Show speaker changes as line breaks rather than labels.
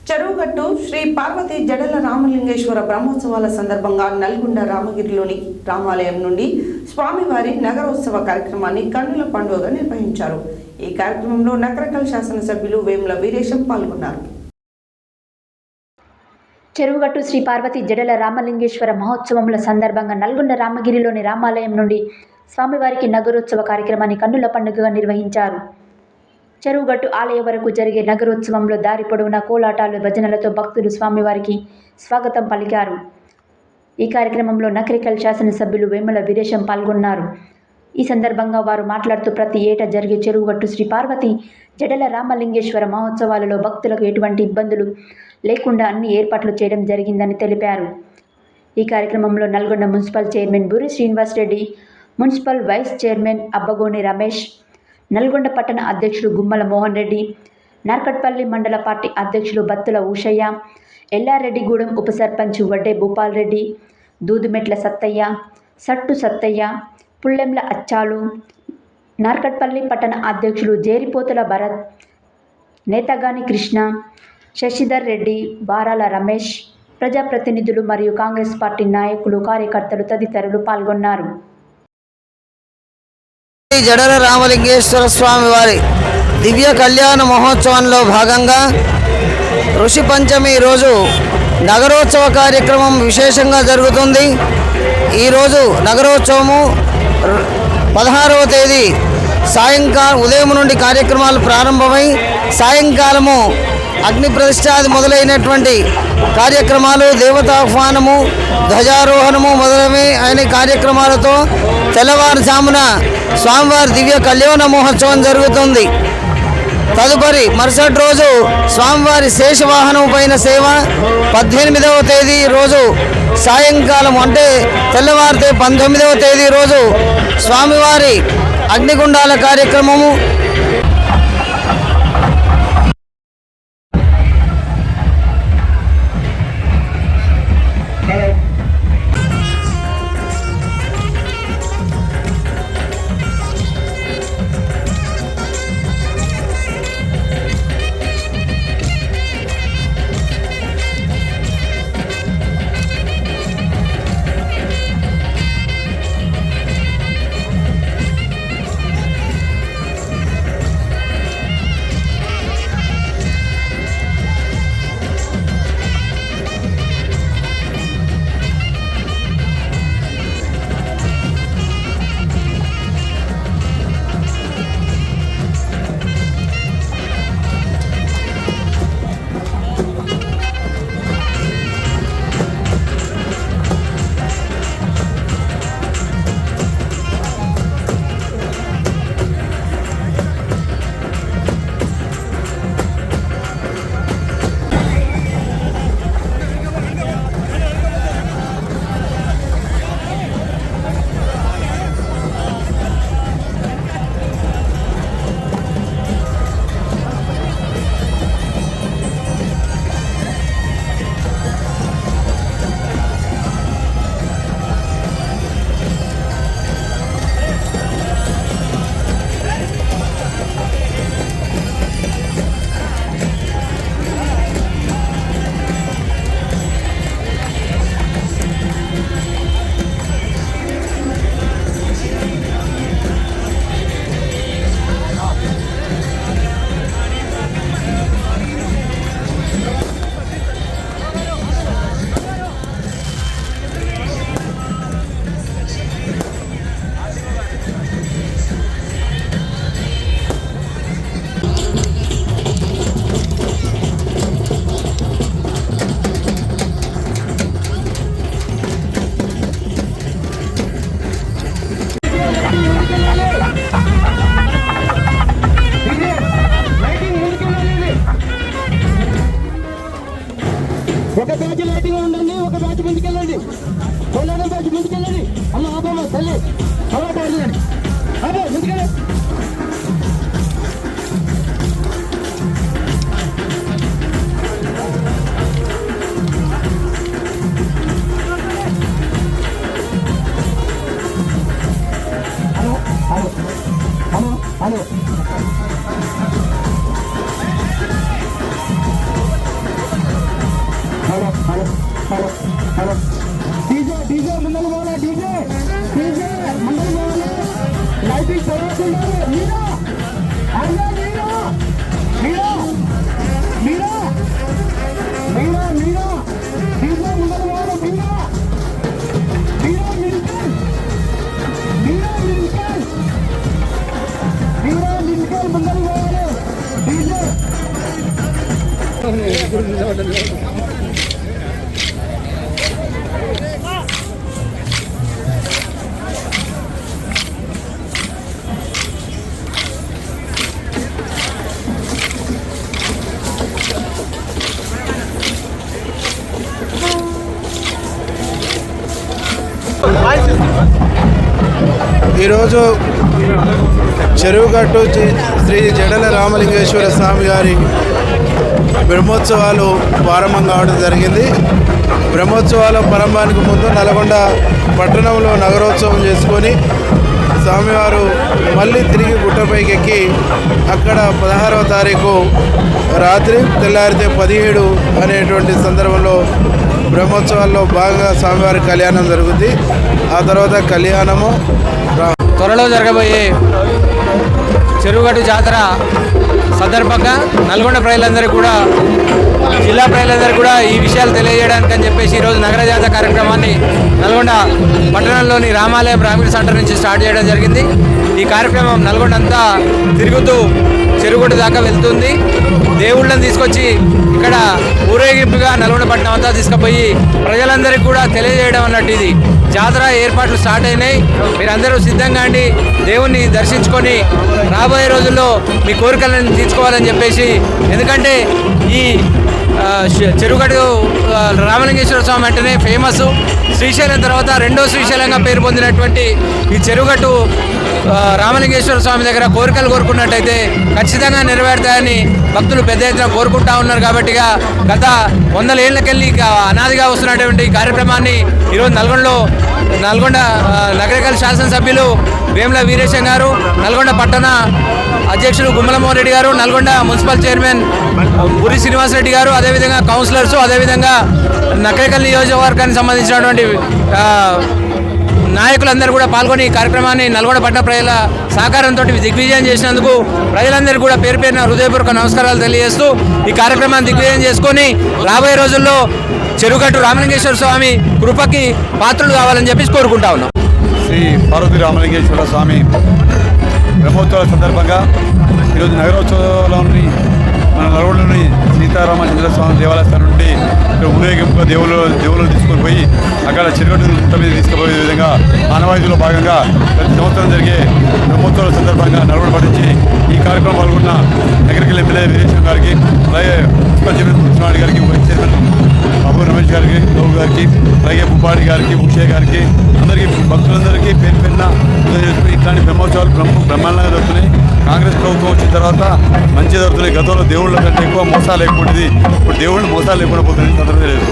చెరువుగట్టు శ్రీ పార్వతి జడల రామలింగేశ్వర బ్రహ్మోత్సవాల సందర్భంగా నల్గొండ రామగిరిలోని రామాలయం నుండి స్వామివారి నగరోత్సవ కార్యక్రమాన్ని కన్నుల పండుగగా నిర్వహించారు. ఈ కార్యక్రమంలో నకరకల్ శాసనసభ్యులు వేముల వీరేశం పాల్గొన్నారు.
చెరువుగట్టు శ్రీ పార్వతి జడల రామలింగేశ్వర మహోత్సవముల సందర్భంగా నల్గొండ రామగిరిలోని రామాలయం నుండి స్వామివారికి నగరోత్సవ కార్యక్రమాన్ని కన్నుల పండుగగా నిర్వహించారు. చెరువుగట్టు ఆలయ వరకు జరిగే నగరోత్సవంలో దారి పొడవునా కోలాటాలు, భజనలతో భక్తులు స్వామివారికి స్వాగతం పలికారు. ఈ కార్యక్రమంలో నకరికల్ శాసనసభ్యులు వేముల వీరేశం పాల్గొన్నారు. ఈ సందర్భంగా వారు మాట్లాడుతూ ప్రతి ఏటా జరిగే చెరువుగట్టు శ్రీ పార్వతి జడల రామలింగేశ్వర మహోత్సవాలలో భక్తులకు ఎటువంటి ఇబ్బందులు లేకుండా అన్ని ఏర్పాట్లు చేయడం జరిగిందని తెలిపారు. ఈ కార్యక్రమంలో Nalgonda municipal chairman Boori Srinivas Reddy, municipal vice chairman Abbagoni Ramesh, Nalgonda పట్టణ అధ్యక్షుడు గుమ్మల మోహన్ రెడ్డి, నార్కట్పల్లి మండల పార్టీ అధ్యక్షులు బత్తుల ఊషయ్య, ఎల్లారెడ్డిగూడెం ఉప సర్పంచ్ వడ్డే భూపాల్ రెడ్డి, దూదుమెట్ల సత్తయ్య, సట్టు సత్తయ్య, పుల్లెంల అచ్చాలు, నార్కట్పల్లి పట్టణ అధ్యక్షులు జేరిపోతుల భరత్, నేతగాని కృష్ణ, శశిధర్ రెడ్డి, బారాల రమేష్, ప్రజాప్రతినిధులు మరియు కాంగ్రెస్ పార్టీ నాయకులు, కార్యకర్తలు తదితరులు పాల్గొన్నారు.
జడల రామలింగేశ్వర స్వామి వారి దివ్య కళ్యాణ మహోత్సవంలో భాగంగా ఋషి పంచమి రోజు నగరోత్సవ కార్యక్రమం విశేషంగా జరుగుతుంది. ఈరోజు నగరోత్సవము 16వ తేదీ సాయంకాలం ఉదయం నుండి కార్యక్రమాలు ప్రారంభమై సాయంకాలము అగ్ని ప్రతిష్ఠాది మొదలైనటువంటి కార్యక్రమాలు, దేవతాహ్వానము, ధ్వజారోహణము మొదలైన కార్యక్రమాలతో తెల్లవారుజామున స్వామివారి దివ్య కళ్యాణ మహోత్సవం జరుగుతుంది. తదుపరి మరుసటి రోజు స్వామివారి శేషవాహనం పైన సేవ 18వ తేదీ రోజు సాయంకాలం అంటే తెల్లవారితే 19వ తేదీ రోజు స్వామివారి అగ్నిగుండాల కార్యక్రమము,
ఒక బ్యాచ్ లైటింగ్ ఉండండి, ఒక బ్యాచ్ ముందుకెళ్ళండి, కొల్లడం బ్యాచ్ ముందుకెళ్ళండి. అమ్మ ఆపమ్మ తల్లి అలా పడలేదండి, అదే ముందుకెళ్ళండి. హలో డీజే డీజే ముందలు పోలే డీజే డీజే ముందలు పోలే లైటింగ్ చదవకుండా మీరా అయ్యా మీరా మీరా మీరా మీరా మీరా డీజే ముందలు పోలే మీరా మీరా మిల్కల్ మీరా మిల్కల్ మీరా మిల్కల్ ముందలు పోలే డీజే
ఈరోజు చెరువుగట్టు శ్రీ జడల రామలింగేశ్వర స్వామి గారి బ్రహ్మోత్సవాలు ప్రారంభం కావడం జరిగింది. బ్రహ్మోత్సవాల ప్రారంభానికి ముందు నల్గొండ పట్టణంలో నగరోత్సవం చేసుకొని స్వామివారు మళ్ళీ తిరిగి గుట్టపైకి ఎక్కి అక్కడ 16వ తారీఖు రాత్రి తెల్లారితే 17 అనేటువంటి సందర్భంలో బ్రహ్మోత్సవాల్లో భాగంగా స్వామివారి కళ్యాణం జరుగుతుంది. ఆ తర్వాత కళ్యాణము
త్వరలో జరగబోయే చెరువుగట్టు జాతర సందర్భంగా నల్గొండ ప్రజలందరికీ కూడా జిల్లా ప్రజలందరికీ కూడా ఈ విషయాలు తెలియజేయడానికి అని చెప్పేసి ఈరోజు నగర జాతర కార్యక్రమాన్ని నల్గొండ పట్టణంలోని రామాలయం బ్రాహ్మణ సెంటర్ నుంచి స్టార్ట్ చేయడం జరిగింది. ఈ కార్యక్రమం నల్గొండ అంతా తిరుగుతూ చెరువుగట్టు దాకా వెళ్తుంది. దేవుళ్ళని తీసుకొచ్చి ఇక్కడ ఊరేగింపుగా నల్గొండ పట్టణం అంతా తీసుకుపోయి ప్రజలందరికీ కూడా తెలియజేయడం అన్నట్టు ఇది జాతర ఏర్పాట్లు స్టార్ట్ అయినాయి. మీరందరూ సిద్ధంగా అండి దేవుణ్ణి దర్శించుకొని రాబోయే రోజుల్లో మీ కోరికలను తీర్చుకోవాలని చెప్పేసి, ఎందుకంటే ఈ చెరువుగట్టు రామలింగేశ్వర స్వామి అంటేనే ఫేమస్. శ్రీశైలం తర్వాత రెండో శ్రీశైలంగా పేరు పొందినటువంటి ఈ చెరువుగట్టు రామలింగేశ్వర స్వామి దగ్గర కోరికలు కోరుకున్నట్టయితే ఖచ్చితంగా నెరవేరుతాయని భక్తులు పెద్ద ఎత్తున కోరుకుంటా ఉన్నారు. కాబట్టి గత 100 ఏళ్లకెళ్ళి అనాదిగా వస్తున్నటువంటి ఈ కార్యక్రమాన్ని ఈరోజు నల్గొండ నగరకల్ శాసనసభ్యులు వేముల వీరేశం గారు, నల్గొండ పట్టణ అధ్యక్షులు గుమ్మల మోహన్ రెడ్డి గారు, నల్గొండ మున్సిపల్ చైర్మన్ పురి శ్రీనివాసరెడ్డి గారు, అదేవిధంగా కౌన్సిలర్స్, అదేవిధంగా నగరకల్ నియోజకవర్గానికి సంబంధించినటువంటి నాయకులందరూ కూడా పాల్గొని ఈ కార్యక్రమాన్ని నల్గొండ పట్టణ ప్రజల సహకారంతో దిగ్విజయం చేసినందుకు ప్రజలందరూ కూడా పేరు పేరున హృదయపూర్వక నమస్కారాలు తెలియజేస్తూ ఈ కార్యక్రమాన్ని దిగ్విజయం చేసుకొని రాబోయే రోజుల్లో చెరువుగట్టు రామలింగేశ్వర స్వామి కృపకి పాత్రలు కావాలని చెప్పి కోరుకుంటా ఉన్నాం.
శ్రీ పార్వతి రామలింగేశ్వర స్వామి బ్రహ్మోత్సవాల సందర్భంగా ఈరోజు నగరోత్సవంలోని మన నల్గొండలోని సీతారామచంద్ర స్వామి దేవాలయం నుండి ఇక్కడ ఊరేగింపుగా దేవుళ్ళు తీసుకొని పోయి అక్కడ చెరుగట్టు గుట్ట మీద తీసుకుపోయే విధంగా ఆనవాయితీలో భాగంగా ప్రతి సంవత్సరం జరిగే బ్రహ్మోత్సవాల సందర్భంగా నల్గొండ పట్టించి ఈ కార్యక్రమం పాల్గొన్న నగరకల్ ఎమ్మెల్యే వీరేశం గారికి, అలాగే మున్సిపల్ చైర్మన్ కృష్ణారెడ్డి గారికి, వైస్ చైర్మన్ బాబు రమేష్ గారికి, గౌ గారికి, అలాగే పుప్పాడి గారికి, ముఖ్య గారికి, అందరికీ భక్తులందరికీ పేరు పేరున ఇట్లాంటి బ్రహ్మోత్సవాలు బ్రహ్మాండంగా జరుగుతున్నాయి. కాంగ్రెస్ ప్రభుత్వం వచ్చిన తర్వాత మంచి జరుగుతున్నాయి. గతంలో దేవుళ్ళ కంటే ఎక్కువ మోసాలు లేకపోయింది. ఇప్పుడు దేవుళ్ళు మోసాలు లేకుండా పోతున్నాయి. సందర్భం లేదు.